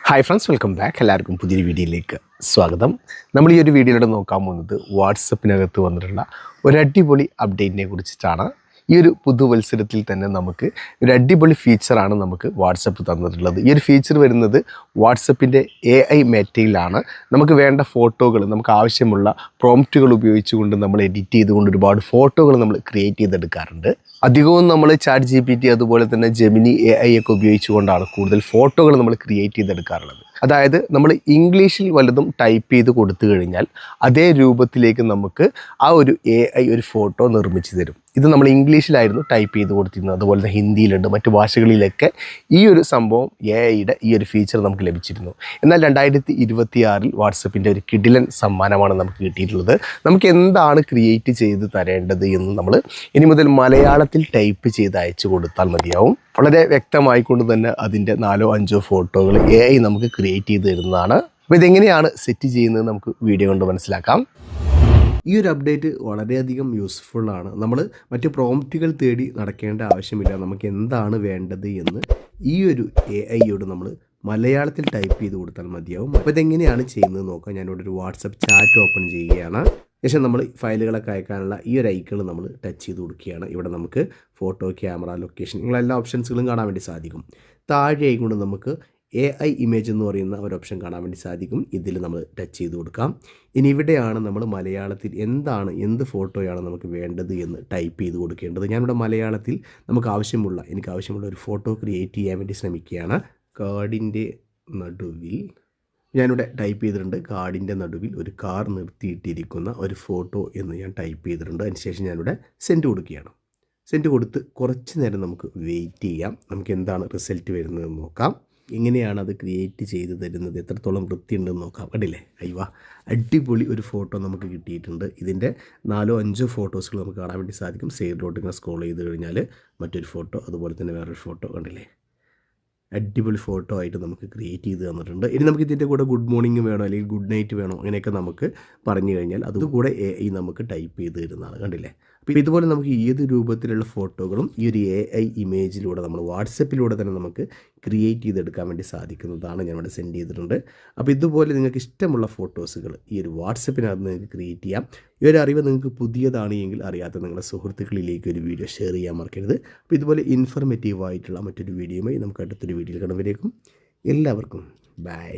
Hi friends, welcome back. എല്ലാവർക്കും പുതിയൊരു വീഡിയോയിലേക്ക് സ്വാഗതം. നമ്മൾ ഈ ഒരു വീഡിയോയിലൂടെ നോക്കാൻ പോകുന്നത് വാട്സപ്പിനകത്ത് വന്നിട്ടുള്ള ഒരു അടിപൊളി അപ്ഡേറ്റിനെ കുറിച്ചിട്ടാണ്. ഈ ഒരു പുതുവത്സരത്തിൽ തന്നെ നമുക്ക് ഒരു അടിപൊളി ഫീച്ചറാണ് നമുക്ക് വാട്സപ്പ് തന്നിട്ടുള്ളത്. ഈ ഒരു ഫീച്ചർ വരുന്നത് വാട്സപ്പിൻ്റെ AI മെറ്റയിലാണ്. നമുക്ക് വേണ്ട ഫോട്ടോകൾ, നമുക്ക് ആവശ്യമുള്ള പ്രോംപ്റ്റുകൾ ഉപയോഗിച്ചുകൊണ്ട് നമ്മൾ എഡിറ്റ് ചെയ്തുകൊണ്ട് ഒരുപാട് ഫോട്ടോകൾ നമ്മൾ ക്രിയേറ്റ് ചെയ്തെടുക്കാറുണ്ട്. അധികവും നമ്മൾ ChatGPT അതുപോലെ തന്നെ ജെമിനി AI ഒക്കെ ഉപയോഗിച്ചുകൊണ്ടാണ് കൂടുതൽ ഫോട്ടോകൾ നമ്മൾ ക്രിയേറ്റ് ചെയ്തെടുക്കാറുള്ളത്. അതായത് നമ്മൾ ഇംഗ്ലീഷിൽ വല്ലതും ടൈപ്പ് ചെയ്ത് കൊടുത്തു കഴിഞ്ഞാൽ അതേ രൂപത്തിലേക്ക് നമുക്ക് ആ ഒരു AI ഒരു ഫോട്ടോ നിർമ്മിച്ച് തരും. ഇത് നമ്മൾ ഇംഗ്ലീഷിലായിരുന്നു ടൈപ്പ് ചെയ്ത് കൊടുത്തിരുന്നത്. അതുപോലെ തന്നെ ഹിന്ദിയിലുണ്ട്, മറ്റു ഭാഷകളിലൊക്കെ ഈ ഒരു സംഭവം AIയുടെ ഈ ഒരു ഫീച്ചർ നമുക്ക് ലഭിച്ചിരുന്നു. എന്നാൽ 2026 വാട്സപ്പിൻ്റെ ഒരു കിടിലൻ സമ്മാനമാണ് നമുക്ക് കിട്ടിയിട്ടുള്ളത്. നമുക്ക് എന്താണ് ക്രിയേറ്റ് ചെയ്ത് തരേണ്ടത് എന്ന് നമ്മൾ ഇനി മുതൽ മലയാളത്തിൽ ടൈപ്പ് ചെയ്ത് അയച്ചു കൊടുത്താൽ മതിയാവും. വളരെ വ്യക്തമായിക്കൊണ്ട് തന്നെ അതിൻ്റെ 4-5 ഫോട്ടോകൾ AI നമുക്ക് ക്രിയേറ്റ് ചെയ്ത് തരുന്നതാണ്. അപ്പോൾ ഇതെങ്ങനെയാണ് സെറ്റ് ചെയ്യുന്നത് നമുക്ക് വീഡിയോ കൊണ്ട് മനസ്സിലാക്കാം. ഈ ഒരു അപ്ഡേറ്റ് വളരെയധികം യൂസ്ഫുള്ളാണ്. നമ്മൾ മറ്റ് പ്രോംപ്റ്റുകൾ തേടി നടക്കേണ്ട ആവശ്യമില്ല. നമുക്ക് എന്താണ് വേണ്ടത് എന്ന് ഈ ഒരു AIയോട് നമ്മൾ മലയാളത്തിൽ ടൈപ്പ് ചെയ്ത് കൊടുത്താൽ മതിയാവും. അപ്പോൾ ഇതെങ്ങനെയാണ് ചെയ്യുന്നത് നോക്കാം. ഞാനിവിടെ ഒരു വാട്സപ്പ് ചാറ്റ് ഓപ്പൺ ചെയ്യുകയാണ്. ശേഷം നമ്മൾ ഫയലുകളൊക്കെ അയക്കാനുള്ള ഈ ഒരു ഐക്കൺ നമ്മൾ ടച്ച് ചെയ്ത് കൊടുക്കുകയാണ്. ഇവിടെ നമുക്ക് ഫോട്ടോ, ക്യാമറ, ലൊക്കേഷൻ ഇങ്ങനെയുള്ള ഓപ്ഷൻസുകളും കാണാൻ വേണ്ടി സാധിക്കും. താഴെയായിക്കൊണ്ട് നമുക്ക് AI ഇമേജ് എന്ന് പറയുന്ന ഒരു ഓപ്ഷൻ കാണാൻ വേണ്ടി സാധിക്കും. ഇതിൽ നമ്മൾ ടച്ച് ചെയ്ത് കൊടുക്കാം. ഇനി ഇവിടെയാണ് നമ്മൾ മലയാളത്തിൽ എന്ത് ഫോട്ടോയാണ് നമുക്ക് വേണ്ടത് എന്ന് ടൈപ്പ് ചെയ്ത് കൊടുക്കേണ്ടത്. ഞാനിവിടെ മലയാളത്തിൽ എനിക്ക് ആവശ്യമുള്ള ഒരു ഫോട്ടോ ക്രിയേറ്റ് ചെയ്യാൻ വേണ്ടി ശ്രമിക്കുകയാണ്. കാടിൻ്റെ നടുവിൽ ഞാനിവിടെ ടൈപ്പ് ചെയ്തിട്ടുണ്ട്. കാടിൻ്റെ നടുവിൽ ഒരു കാർ നിർത്തിയിട്ടിരിക്കുന്ന ഒരു ഫോട്ടോ എന്ന് ഞാൻ ടൈപ്പ് ചെയ്തിട്ടുണ്ട്. അതിനുശേഷം ഞാനിവിടെ സെൻഡ് കൊടുക്കുകയാണ്. സെൻഡ് കൊടുത്ത് കുറച്ച് നേരം നമുക്ക് വെയിറ്റ് ചെയ്യാം. നമുക്ക് എന്താണ് റിസൾട്ട് വരുന്നതെന്ന് നോക്കാം. എങ്ങനെയാണ് അത് ക്രിയേറ്റ് ചെയ്ത് തരുന്നത്, എത്രത്തോളം വൃത്തിയുണ്ടെന്ന് നോക്കാം. കണ്ടില്ലേ, അയ്യോ അടിപൊളി ഒരു ഫോട്ടോ നമുക്ക് കിട്ടിയിട്ടുണ്ട്. ഇതിൻ്റെ 4-5 ഫോട്ടോസുകൾ നമുക്ക് കാണാൻ വേണ്ടി സാധിക്കും. സൈഡിലോട്ട് ഇങ്ങനെ സ്ക്രോൾ ചെയ്ത് കഴിഞ്ഞാൽ മറ്റൊരു ഫോട്ടോ, അതുപോലെ തന്നെ വേറൊരു ഫോട്ടോ. കണ്ടില്ലേ, അടിപൊളി ഫോട്ടോ ആയിട്ട് നമുക്ക് ക്രിയേറ്റ് ചെയ്ത് തന്നിട്ടുണ്ട്. ഇനി നമുക്ക് ഇതിൻ്റെ കൂടെ ഗുഡ് മോർണിംഗ് വേണോ അല്ലെങ്കിൽ ഗുഡ് നൈറ്റ് വേണോ അങ്ങനെയൊക്കെ നമുക്ക് പറഞ്ഞു കഴിഞ്ഞാൽ അതുകൂടെ AI നമുക്ക് ടൈപ്പ് ചെയ്ത് തരുന്നതാണ്. കണ്ടില്ലേ, അപ്പോൾ ഇതുപോലെ നമുക്ക് ഏത് രൂപത്തിലുള്ള ഫോട്ടോകളും ഈ ഒരു AI ഇമേജിലൂടെ നമ്മൾ വാട്സപ്പിലൂടെ തന്നെ നമുക്ക് ക്രിയേറ്റ് ചെയ്തെടുക്കാൻ വേണ്ടി സാധിക്കുന്നതാണ്. ഞാനിവിടെ സെൻഡ് ചെയ്തിട്ടുണ്ട്. അപ്പോൾ ഇതുപോലെ നിങ്ങൾക്ക് ഇഷ്ടമുള്ള ഫോട്ടോസുകൾ ഈ ഒരു വാട്സപ്പിനകത്ത് നിങ്ങൾക്ക് ക്രിയേറ്റ് ചെയ്യാം. ഈ ഒരു അറിവ് നിങ്ങൾക്ക് പുതിയതാണ് എങ്കിൽ അറിയാത്ത നിങ്ങളുടെ സുഹൃത്തുക്കളിലേക്ക് ഒരു വീഡിയോ ഷെയർ ചെയ്യാൻ മറക്കരുത്. അപ്പോൾ ഇതുപോലെ ഇൻഫർമേറ്റീവ് ആയിട്ടുള്ള മറ്റൊരു വീഡിയോയുമായി നമുക്ക് അടുത്തൊരു വീഡിയോയിൽ കാണുമ്പോഴേക്കും എല്ലാവർക്കും ബൈ.